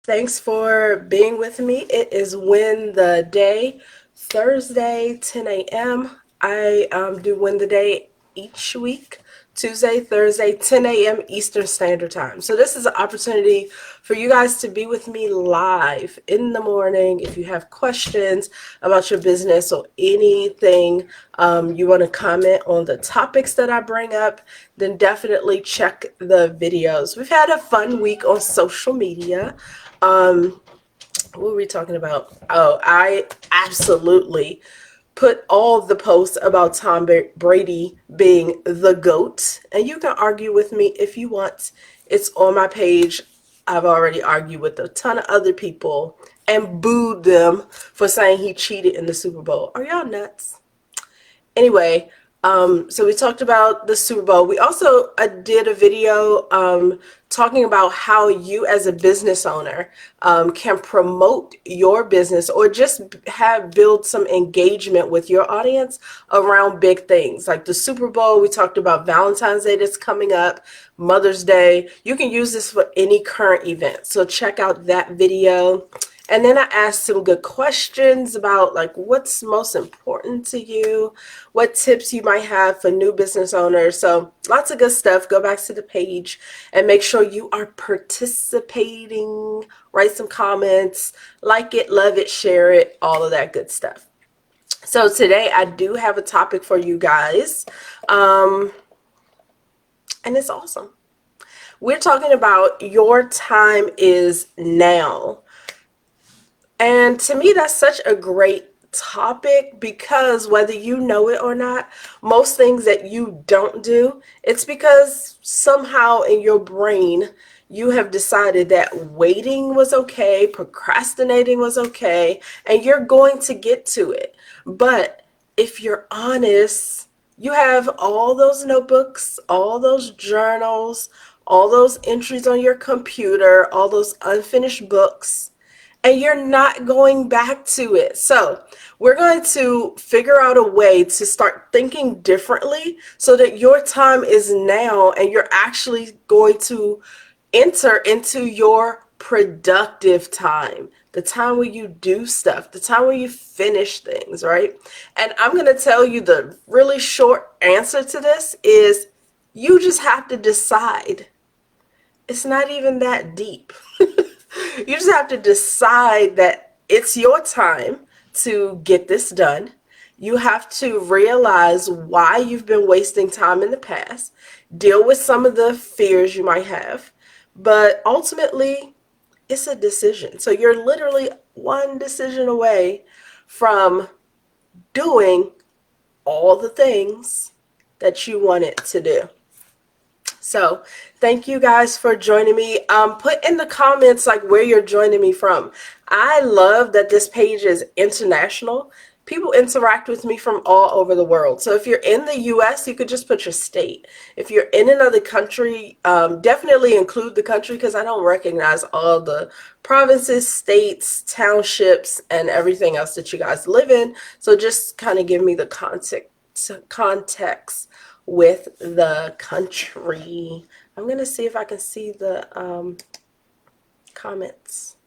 Thanks for being with me. It is Win the Day, Thursday, 10 a.m. I do Win the Day each week, Tuesday, Thursday, 10 a.m. Eastern Standard Time. So this is an opportunity for you guys to be with me live in the morning. If you have questions about your business or anything you want to comment on the topics that I bring up, then definitely check the videos. We've had a fun week on social media. Um, what were we talking about? Oh, I absolutely put all the posts about Tom Brady being the GOAT. And you can argue with me if you want. It's on my page. I've already argued with a ton of other people and booed them for saying he cheated in the Super Bowl. Are y'all nuts? Anyway, so we talked about the Super Bowl. We also did a video talking about how you as a business owner can promote your business or just have build some engagement with your audience around big things like the Super Bowl. We talked about Valentine's Day that's coming up, Mother's Day. You can use this for any current event. So check out that video. And then I asked some good questions about like what's most important to you, what tips you might have for new business owners. So lots of good stuff. Go back to the page and make sure you are participating. Write some comments, like it, love it, share it, all of that good stuff. So today I do have a topic for you guys, and it's awesome. We're talking about your time is now. And to me, that's such a great topic because whether you know it or not, most things that you don't do, it's because somehow in your brain, you have decided that waiting was okay, procrastinating was okay, and you're going to get to it. But if you're honest, you have all those notebooks, all those journals, all those entries on your computer, all those unfinished books, and you're not going back to it. So we're going to figure out a way to start thinking differently so that your time is now and you're actually going to enter into your productive time, the time where you do stuff, the time where you finish things, right? And I'm going to tell you the really short answer to this is you just have to decide. It's not even that deep. You just have to decide that it's your time to get this done. You have to realize why you've been wasting time in the past, deal with some of the fears you might have, but ultimately, it's a decision. So you're literally one decision away from doing all the things that you wanted to do. So thank you guys for joining me. Put in the comments like where you're joining me from. I love that this page is international. People interact with me from all over the world. So if you're in the US, you could just put your state. If you're in another country, definitely include the country because I don't recognize all the provinces, states, townships, and everything else that you guys live in. So just kind of give me the context with the country. I'm going to see if I can see the comments.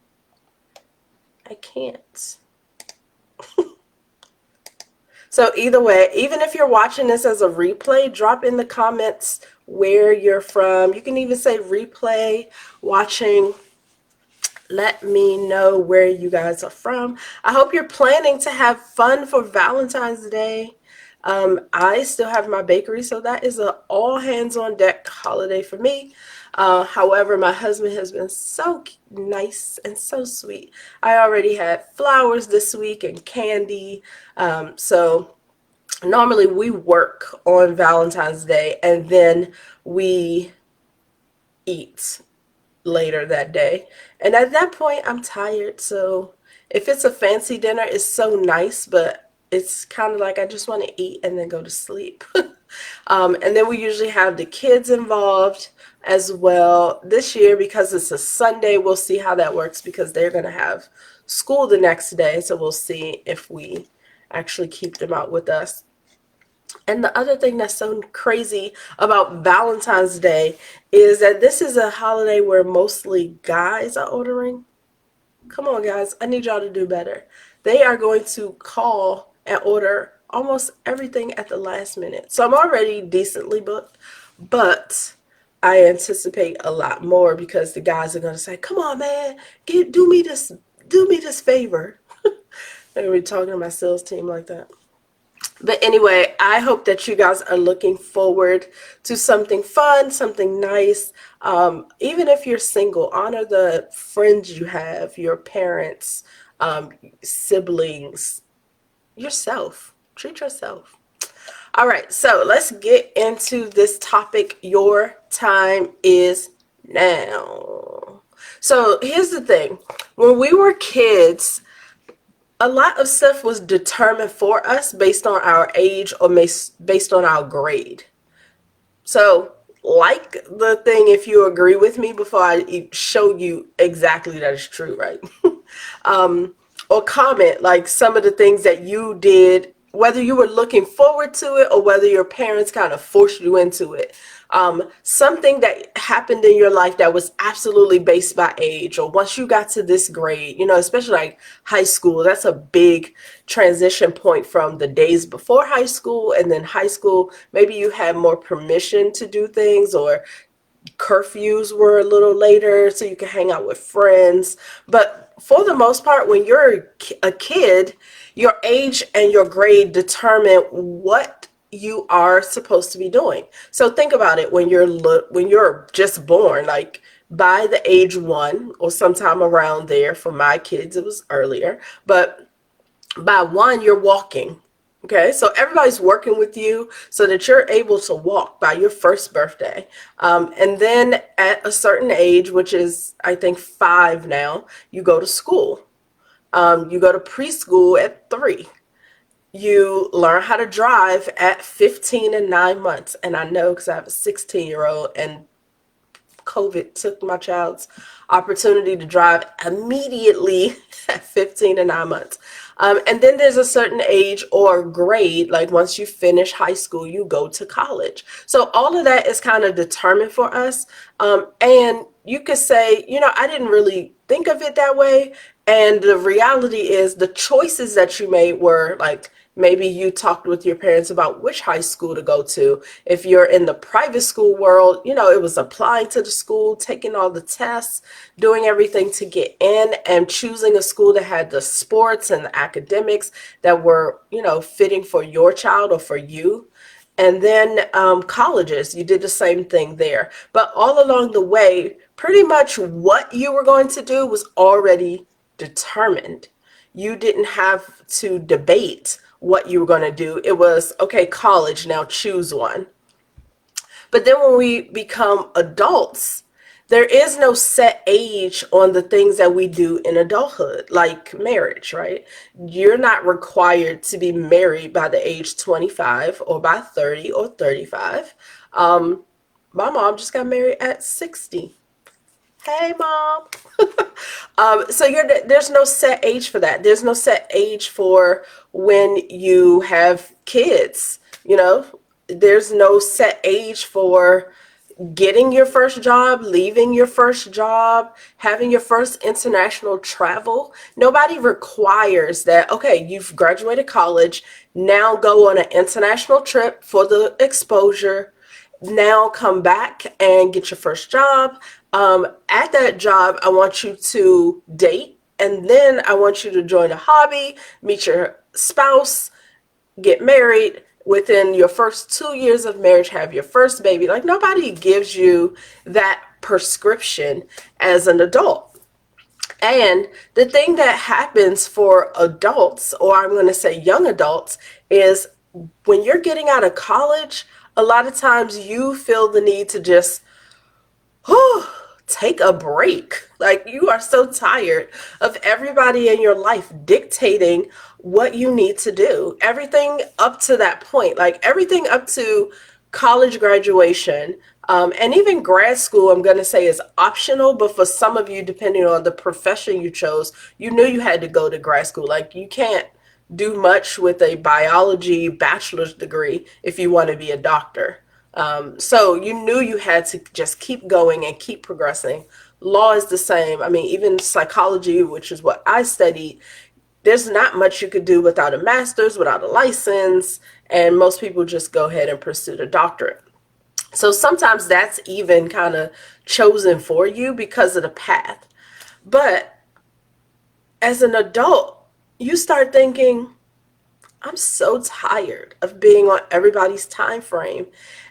I can't. So either way, even if you're watching this as a replay, drop in the comments where you're from. You can even say replay, watching. Let me know where you guys are from. I hope you're planning to have fun for Valentine's Day. I still have my bakery, so that is an all hands on deck holiday for me. However, my husband has been so nice and so sweet. I already had flowers this week and candy. So normally we work on Valentine's Day and then we eat later that day. And at that point, I'm tired. So if it's a fancy dinner, it's so nice, but it's kind of like I just want to eat and then go to sleep. And then we usually have the kids involved as well. This year, because it's a Sunday, we'll see how that works because they're going to have school the next day. So we'll see if we actually keep them out with us. And the other thing that's so crazy about Valentine's Day is that this is a holiday where mostly guys are ordering. Come on, guys. I need y'all to do better. They are going to call and order almost everything at the last minute. So I'm already decently booked, but I anticipate a lot more because the guys are going to say, "Come on, man, do me this favor." They're gonna be talking to my sales team like that. But anyway, I hope that you guys are looking forward to something fun, something nice. Even if you're single, honor the friends you have, your parents, siblings, yourself. Treat yourself. All right, so let's get into this topic. Your time is now. So here's the thing. When we were kids, a lot of stuff was determined for us based on our age or based on our grade. So, like the thing, if you agree with me before I show you exactly that is true, right? Or comment like some of the things that you did, whether you were looking forward to it or whether your parents kind of forced you into it. Something that happened in your life that was absolutely based by age, or once you got to this grade, especially like high school, that's a big transition point from the days before high school and then high school. Maybe you had more permission to do things, or curfews were a little later so you could hang out with friends. But for the most part, when you're a kid, your age and your grade determine what you are supposed to be doing. So think about it. When you're just born, like by the age 1 or sometime around there. For my kids it was earlier, but by 1 you're walking. Okay, so everybody's working with you so that you're able to walk by your first birthday. And then at a certain age, which is I think 5 now, you go to school. You go to preschool at 3. You learn how to drive at 15 and 9 months. And I know because I have a 16-year-old, and COVID took my child's opportunity to drive immediately at 15 and 9 months. And then there's a certain age or grade, like once you finish high school, you go to college. So all of that is kind of determined for us. And you could say, I didn't really think of it that way. And the reality is the choices that you made were like, maybe you talked with your parents about which high school to go to. If you're in the private school world, it was applying to the school, taking all the tests, doing everything to get in, and choosing a school that had the sports and the academics that were, fitting for your child or for you. And then colleges, you did the same thing there. But all along the way, pretty much what you were going to do was already determined. You didn't have to debate what you were going to do. It was, okay, college, now choose one. But then when we become adults, there is no set age on the things that we do in adulthood, like marriage, right? You're not required to be married by the age 25 or by 30 or 35. My mom just got married at 60. Hey, mom. So there's no set age for that. There's no set age for when you have kids. There's no set age for getting your first job, leaving your first job, having your first international travel. Nobody requires that, okay, you've graduated college, now go on an international trip for the exposure, now come back and get your first job. At that job, I want you to date, and then I want you to join a hobby, meet your spouse, get married. Within your first 2 years of marriage, have your first baby. Like, nobody gives you that prescription as an adult. And the thing that happens for adults, or I'm going to say young adults, is when you're getting out of college, a lot of times you feel the need to just take a break. Like, you are so tired of everybody in your life dictating what you need to do. Everything up to that point, like everything up to college graduation, and even grad school, I'm going to say is optional, but for some of you, depending on the profession you chose, you knew you had to go to grad school. Like, you can't do much with a biology bachelor's degree if you want to be a doctor. So you knew you had to just keep going and keep progressing. law is the same. I mean, even psychology, which is what I studied, there's not much you could do without a master's, without a license, and most people just go ahead and pursue the doctorate. So sometimes that's even kind of chosen for you because of the path. But as an adult, you start thinking, I'm so tired of being on everybody's time frame.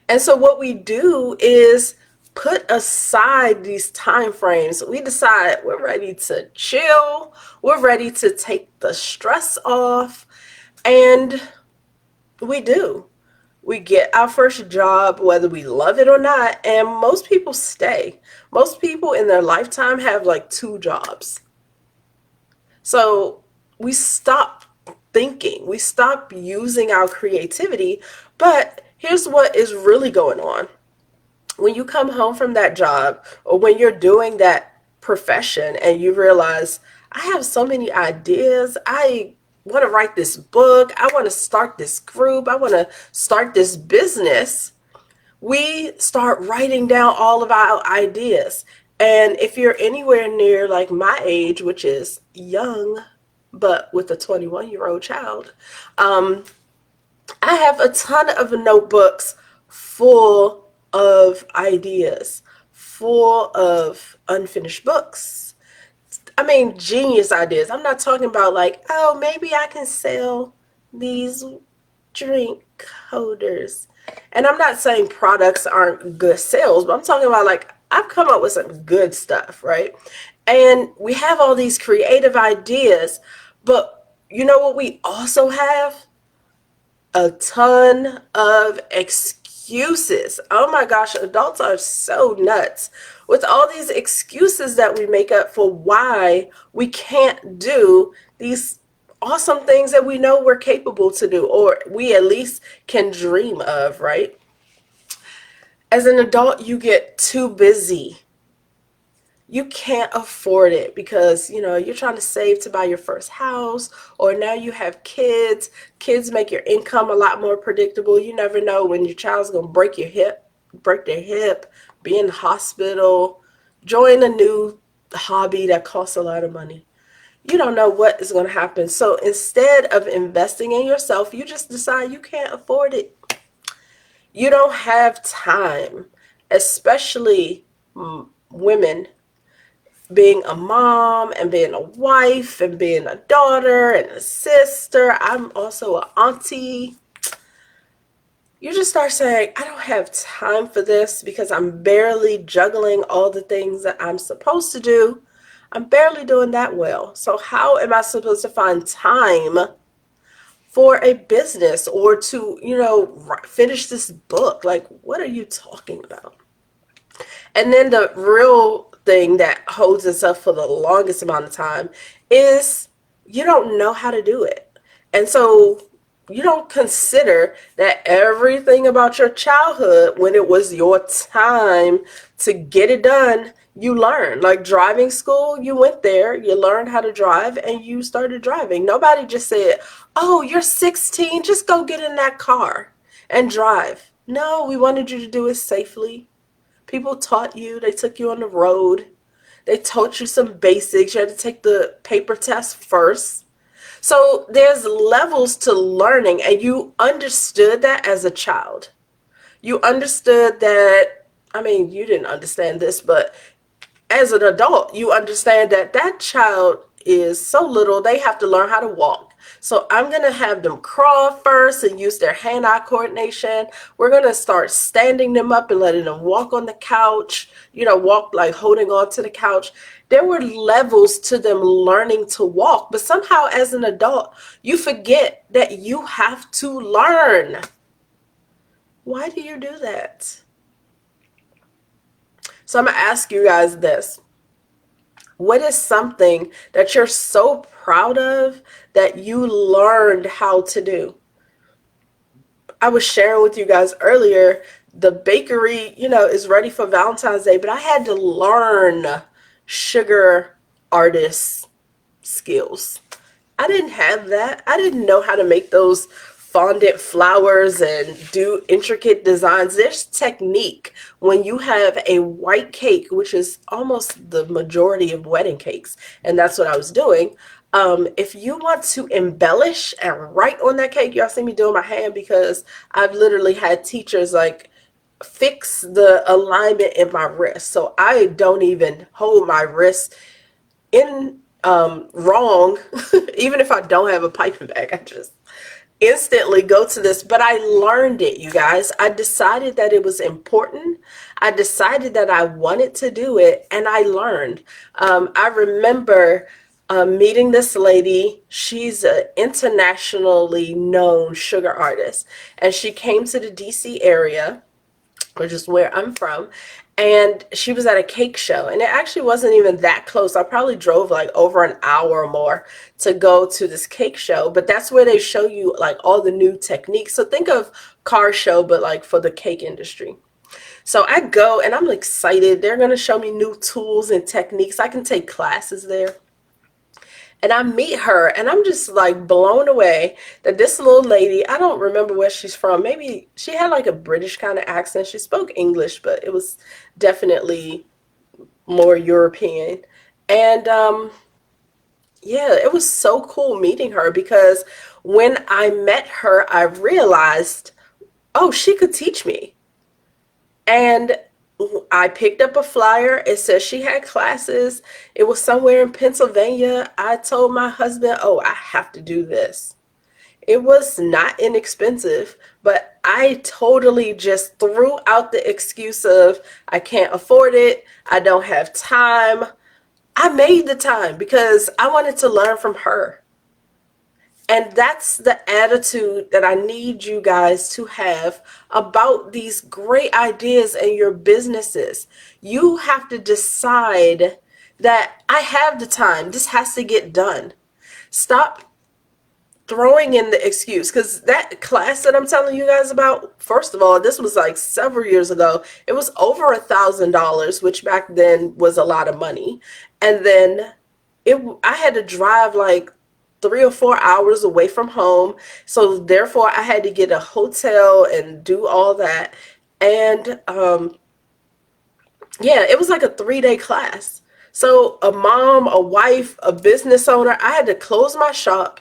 And so what we do is put aside these time frames. We decide we're ready to chill, we're ready to take the stress off, and we do. We get our first job, whether we love it or not, and most people stay. Most people in their lifetime have like two jobs. So we stop thinking, we stop using our creativity. But here's what is really going on. When you come home from that job, or when you're doing that profession and you realize, I have so many ideas, I want to write this book, I want to start this group, I want to start this business, we start writing down all of our ideas. And if you're anywhere near like my age, which is young, but with a 21-year-old child, I have a ton of notebooks full of ideas, full of unfinished books. I mean, genius ideas. I'm not talking about like, oh, maybe I can sell these drink holders. And I'm not saying products aren't good sales, but I'm talking about like, I've come up with some good stuff, right? And we have all these creative ideas, but you know what we also have? A ton of excuses. Oh my gosh, adults are so nuts with all these excuses that we make up for why we can't do these awesome things that we know we're capable to do, or we at least can dream of, right? As an adult, you get too busy. You can't afford it because, you're trying to save to buy your first house, or now you have kids. Kids make your income a lot more predictable. You never know when your child's going to break their hip, be in the hospital, join a new hobby that costs a lot of money. You don't know what is going to happen. So instead of investing in yourself, you just decide you can't afford it. You don't have time, especially women, being a mom and being a wife and being a daughter and a sister. I'm also an auntie. You just start saying, I don't have time for this because I'm barely juggling all the things that I'm supposed to do. I'm barely doing that well. So how am I supposed to find time for a business or to, finish this book? Like, what are you talking about? And then the real thing that holds us up for the longest amount of time is you don't know how to do it. And so you don't consider that everything about your childhood, when it was your time to get it done, you learned. Like driving school, you went there, you learned how to drive, and you started driving. Nobody just said, oh, you're 16, just go get in that car and drive. No, we wanted you to do it safely. People taught you, they took you on the road, they taught you some basics. You had to take the paper test first. So there's levels to learning, and you understood that as a child. You understood that, I mean, you didn't understand this, but as an adult, you understand that that child is so little, they have to learn how to walk. So I'm going to have them crawl first and use their hand-eye coordination. We're going to start standing them up and letting them walk on the couch, walk like holding on to the couch. There were levels to them learning to walk, but somehow as an adult, you forget that you have to learn. Why do you do that? So I'm going to ask you guys this. What is something that you're so proud of that you learned how to do? I was sharing with you guys earlier, the bakery, is ready for Valentine's Day, but I had to learn sugar artist skills. I didn't have that. I didn't know how to make those fondant flowers and do intricate designs. There's technique when you have a white cake, which is almost the majority of wedding cakes, and that's what I was doing. If you want to embellish and write on that cake, y'all see me doing my hand because I've literally had teachers like fix the alignment in my wrist, so I don't even hold my wrist in wrong. Even if I don't have a piping bag, I just instantly go to this. But I learned it, you guys. I decided that it was important. I decided that I wanted to do it, and I learned. I remember meeting this lady. She's an internationally known sugar artist, and she came to the DC area, which is where I'm from. And she was at a cake show, and it actually wasn't even that close. I probably drove like over an hour or more to go to this cake show, but that's where they show you like all the new techniques. So think of car show, but like for the cake industry. So I go and I'm excited. They're going to show me new tools and techniques. I can take classes there. And I meet her, and I'm just like blown away that this little lady, I don't remember where she's from. Maybe she had like a British kind of accent. She spoke English, but it was definitely more European. And yeah, it was so cool meeting her because when I met her, I realized, oh, she could teach me. And I picked up a flyer. It says she had classes. It was somewhere in Pennsylvania. I told my husband, oh, I have to do this. It was not inexpensive, but I totally just threw out the excuse of I can't afford it. I don't have time. I made the time because I wanted to learn from her. And that's the attitude that I need you guys to have about these great ideas in your businesses. You have to decide that I have the time. This has to get done. Stop throwing in the excuse, because that class that I'm telling you guys about, first of all, this was like several years ago. It was over $1,000, which back then was a lot of money. And then I had to drive like 3 or 4 hours away from home. So therefore I had to get a hotel and do all that. And yeah, it was like a 3-day class. So a mom, a wife, a business owner, I had to close my shop.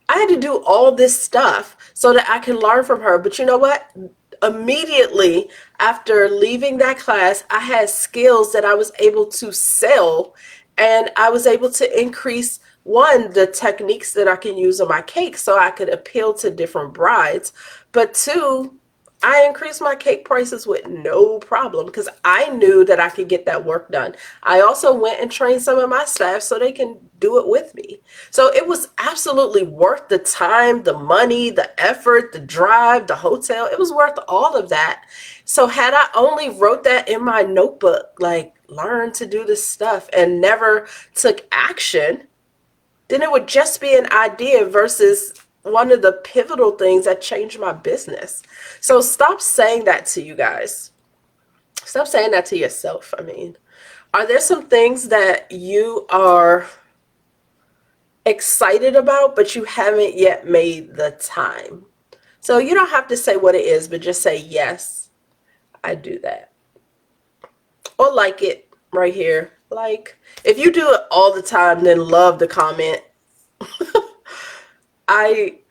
I had to do all this stuff so that I can learn from her. But you know what? Immediately after leaving that class, I had skills that I was able to sell, and I was able to increase, one, the techniques that I can use on my cake so I could appeal to different brides, but two, I increased my cake prices with no problem because I knew that I could get that work done. I also went and trained some of my staff so they can do it with me. So it was absolutely worth the time, the money, the effort, the drive, the hotel. It was worth all of that. So had I only wrote that in my notebook, like learn to do this stuff, and never took action, then it would just be an idea versus one of the pivotal things that changed my business. So stop saying that to you guys. Stop saying that to yourself. I mean, are there some things that you are excited about, but you haven't yet made the time? So you don't have to say what it is, but just say, yes, I do that. Or like it right here. Like, if you do it all the time, then love the comment.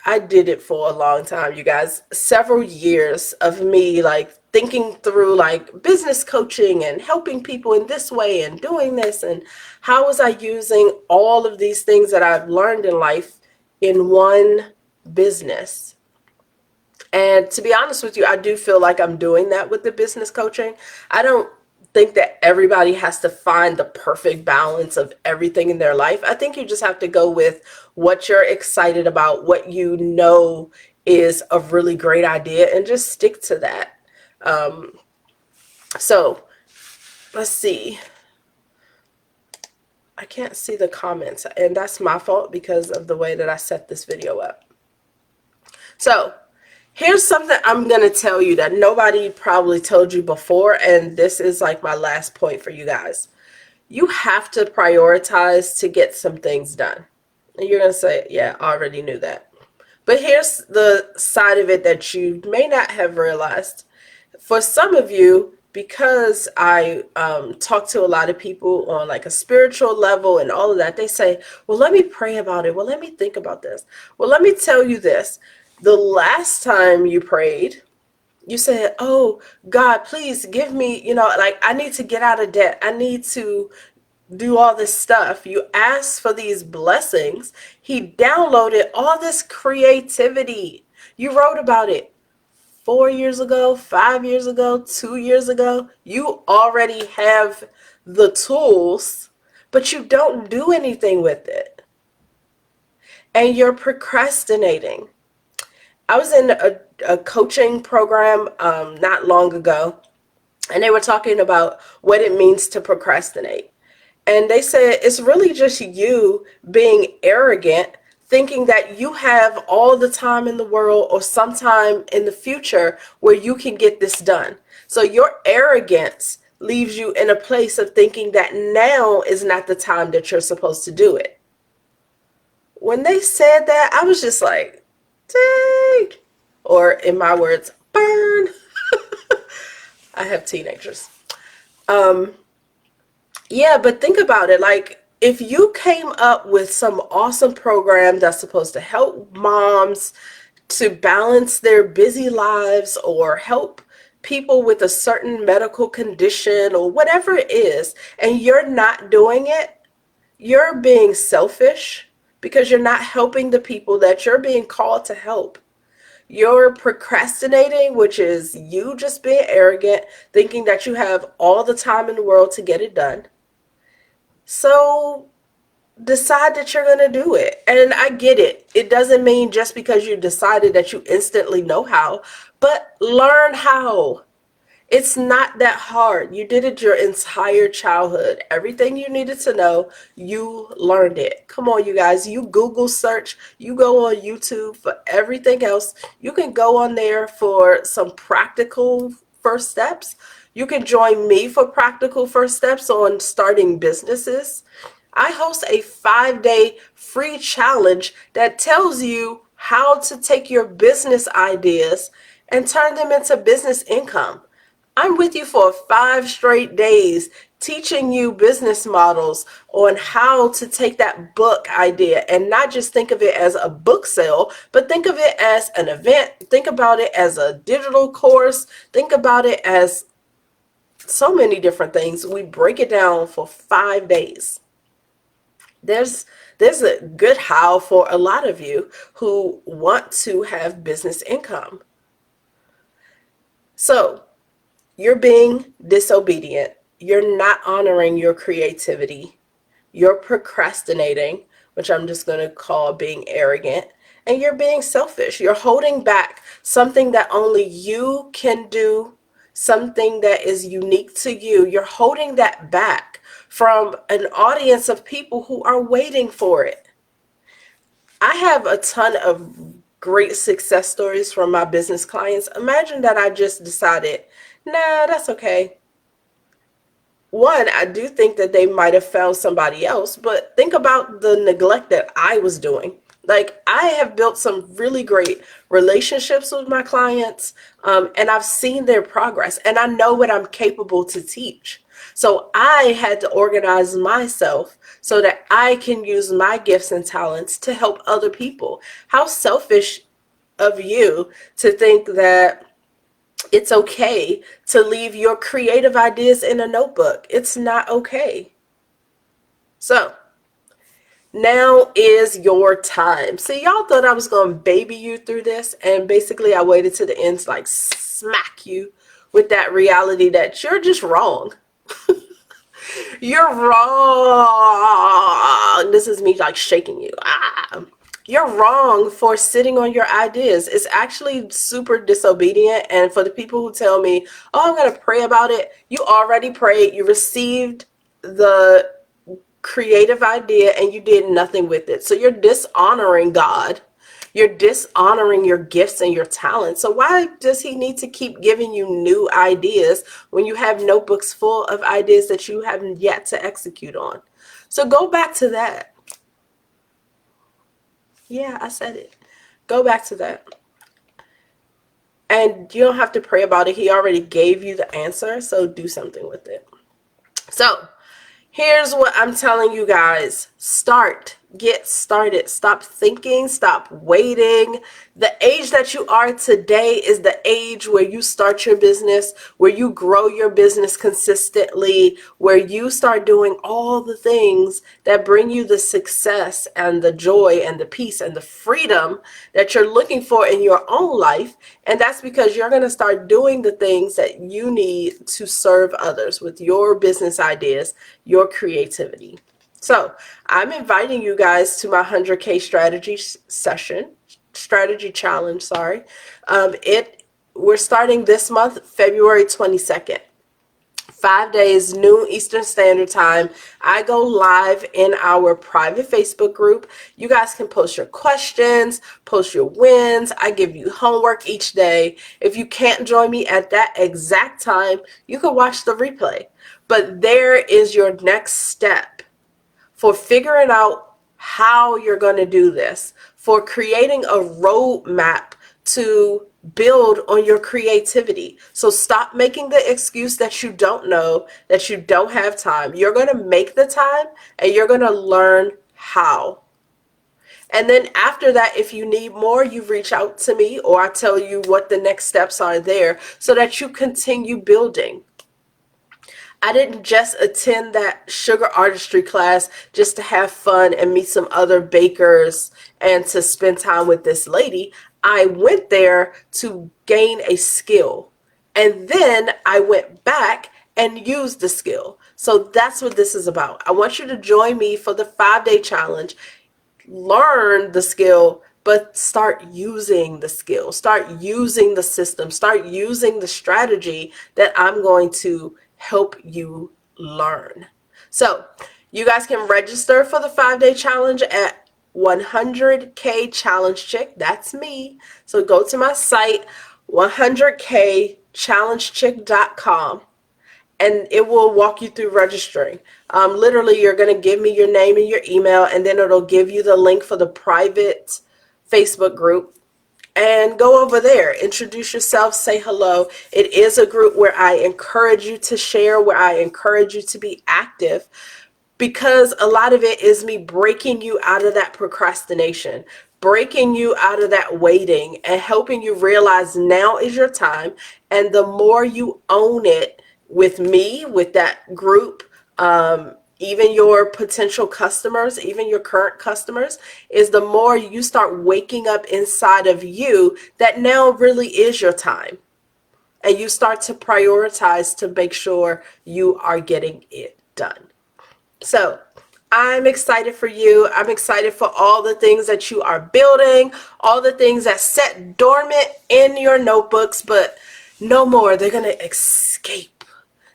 I did it for a long time, you guys. Several years of me like thinking through like business coaching and helping people in this way and doing this, and how was I using all of these things that I've learned in life in one business. And to be honest with you, I do feel like I'm doing that with the business coaching. I don't think that everybody has to find the perfect balance of everything in their life. I think you just have to go with what you're excited about, what you know is a really great idea, and just stick to that. So let's see. I can't see the comments, and that's my fault because of the way that I set this video up. So here's something I'm going to tell you that nobody probably told you before, and this is like my last point for you guys. You have to prioritize to get some things done. And you're going to say, yeah, I already knew that. But here's the side of it that you may not have realized. For some of you, because I talk to a lot of people on like a spiritual level and all of that, they say, well, let me pray about it. Well, let me think about this. Well, let me tell you this. The last time you prayed, you said, oh, God, please give me, like I need to get out of debt. I need to do all this stuff. You asked for these blessings. He downloaded all this creativity. You wrote about it 4 years ago, 5 years ago, 2 years ago. You already have the tools, but you don't do anything with it. And you're procrastinating. I was in a coaching program not long ago, and they were talking about what it means to procrastinate. And they said it's really just you being arrogant, thinking that you have all the time in the world or sometime in the future where you can get this done. So your arrogance leaves you in a place of thinking that now is not the time that you're supposed to do it. When they said that, I was just like, dang. Or in my words, burn. I have teenagers. Yeah, but think about it. Like, if you came up with some awesome program that's supposed to help moms to balance their busy lives or help people with a certain medical condition or whatever it is, and you're not doing it, you're being selfish because you're not helping the people that you're being called to help. You're procrastinating, which is you just being arrogant, thinking that you have all the time in the world to get it done. So decide that you're going to do it. And I get it. It doesn't mean just because you decided that you instantly know how, but learn how. It's not that hard. You did it your entire childhood. Everything you needed to know, you learned it. Come on, you guys. You Google search, you go on YouTube for everything else. You can go on there for some practical first steps. You can join me for practical first steps on starting businesses. I host a 5-day free challenge that tells you how to take your business ideas and turn them into business income. I'm with you for 5 straight days teaching you business models on how to take that book idea and not just think of it as a book sale, but think of it as an event. Think about it as a digital course. Think about it as so many different things. We break it down for 5 days. There's a good how for a lot of you who want to have business income. So you're being disobedient. You're not honoring your creativity. You're procrastinating, which I'm just going to call being arrogant. And you're being selfish. You're holding back something that only you can do, something that is unique to you. You're holding that back from an audience of people who are waiting for it. I have a ton of great success stories from my business clients. Imagine that I just decided, nah, that's okay. One, I do think that they might have found somebody else, but think about the neglect that I was doing. Like, I have built some really great relationships with my clients, and I've seen their progress, and I know what I'm capable to teach. So I had to organize myself so that I can use my gifts and talents to help other people. How selfish of you to think that it's okay to leave your creative ideas in a notebook. It's not okay. So now is your time. See, y'all thought I was going to baby you through this, and basically I waited to the end to like smack you with that reality that you're just wrong. You're wrong. This is me like shaking you. You're wrong for sitting on your ideas. It's actually super disobedient. And for the people who tell me, oh, I'm going to pray about it, you already prayed. You received the creative idea and you did nothing with it. So you're dishonoring God. You're dishonoring your gifts and your talents. So why does he need to keep giving you new ideas when you have notebooks full of ideas that you haven't yet to execute on? So go back to that. Yeah, I said it. Go back to that. And you don't have to pray about it. He already gave you the answer, so do something with it. So, here's what I'm telling you guys. Get started. Stop thinking. Stop waiting. The age that you are today is the age where you start your business, where you grow your business consistently, where you start doing all the things that bring you the success and the joy and the peace and the freedom that you're looking for in your own life. And that's because you're going to start doing the things that you need to serve others with your business ideas, your creativity. So I'm inviting you guys to my 100K strategy challenge, sorry. We're starting this month, February 22nd. 5 days, noon Eastern Standard Time. I go live in our private Facebook group. You guys can post your questions, post your wins. I give you homework each day. If you can't join me at that exact time, you can watch the replay. But there is your next step for figuring out how you're going to do this, for creating a roadmap to build on your creativity. So stop making the excuse that you don't know, that you don't have time. You're going to make the time and you're going to learn how. And then after that, if you need more, you reach out to me or I tell you what the next steps are there so that you continue building. I didn't just attend that sugar artistry class just to have fun and meet some other bakers and to spend time with this lady. I went there to gain a skill. And then I went back and used the skill. So that's what this is about. I want you to join me for the 5-day challenge. Learn the skill, but start using the skill. Start using the system. Start using the strategy that I'm going to help you learn. So you guys can register for the 5-day challenge at 100K Challenge Chick. That's me. So go to my site, 100kchallengechick.com, and it will walk you through registering. Literally, you're going to give me your name and your email, and then it'll give you the link for the private Facebook group. And go over there, introduce yourself, say hello. It is a group where I encourage you to share, where I encourage you to be active, because a lot of it is me breaking you out of that procrastination, breaking you out of that waiting, and helping you realize now is your time. And the more you own it with me, with that group, even your potential customers, even your current customers, is the more you start waking up inside of you that now really is your time. And you start to prioritize to make sure you are getting it done. So I'm excited for you. I'm excited for all the things that you are building, all the things that sat dormant in your notebooks, but no more. They're going to escape.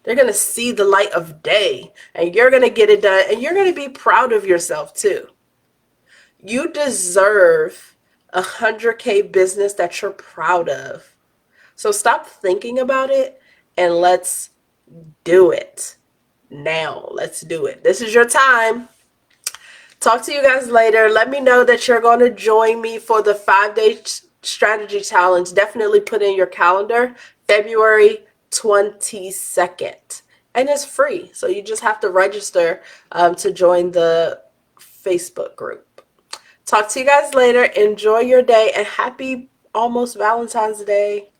They're going to see the light of day, and you're going to get it done, and you're going to be proud of yourself too. You deserve a 100K business that you're proud of. So stop thinking about it and let's do it now. Let's do it. This is your time. Talk to you guys later. Let me know that you're going to join me for the 5-day strategy challenge. Definitely put in your calendar, February 22nd, and it's free, so you just have to register to join the Facebook group. Talk to you guys later. Enjoy your day, and happy almost Valentine's Day.